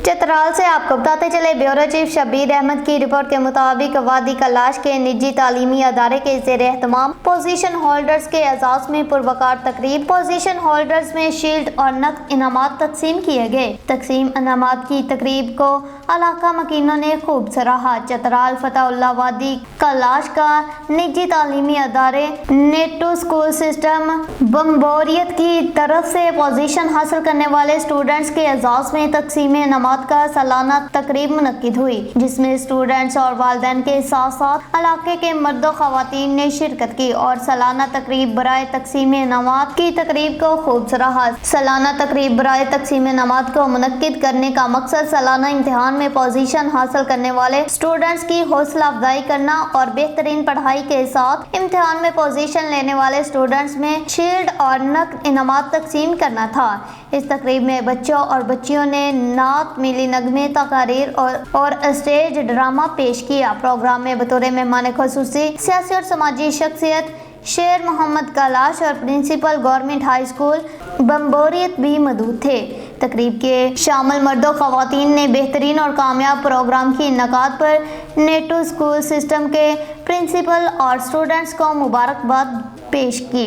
چترال سے آپ کو بتاتے چلے، بیورو چیف شبیر احمد کی رپورٹ کے مطابق وادی کلاش کے نجی تعلیمی ادارے کے زیر اہتمام پوزیشن ہولڈرز کے اعزاز میں پروقار تقریب۔ پوزیشن ہولڈرز میں شیلڈ اور نقد انعامات تقسیم کیے گئے۔ تقسیم انعامات کی تقریب کو علاقہ مکینوں نے خوب سراہا۔ چترال فتح اللہ وادی کلاش کا نجی تعلیمی ادارے نیٹو اسکول سسٹم بمبوریت کی طرف سے پوزیشن حاصل کرنے والے اسٹوڈنٹس کے اعزاز میں تقسیم انعامات کا سالانہ تقریب منعقد ہوئی، جس میں اسٹوڈنٹس اور والدین کے ساتھ ساتھ علاقے کے مرد و خواتین نے شرکت کی اور سالانہ تقریب برائے تقسیم انعامات کی تقریب کو خوب سراہا۔ سالانہ تقریب برائے تقسیم انعامات کو منعقد کرنے کا مقصد سالانہ امتحان میں پوزیشن حاصل کرنے والے اسٹوڈنٹس کی حوصلہ افزائی کرنا اور بہترین پڑھائی کے ساتھ امتحان میں پوزیشن لینے والے اسٹوڈنٹس میں شیلڈ اور نقد انعامات تقسیم کرنا تھا۔ اس تقریب میں بچوں اور بچیوں نے نعت، ملی نغمے، تقاریر اور اسٹیج ڈرامہ پیش کیا۔ پروگرام میں بطور مہمان خصوصی سیاسی اور سماجی شخصیت شیر محمد کلاش اور پرنسپل گورنمنٹ ہائی اسکول بمبوریت بھی موجود تھے۔ تقریب کے شامل مرد و خواتین نے بہترین اور کامیاب پروگرام کی انعقاد پر نیٹو اسکول سسٹم کے پرنسپل اور اسٹوڈنٹس کو مبارکباد پیش کی۔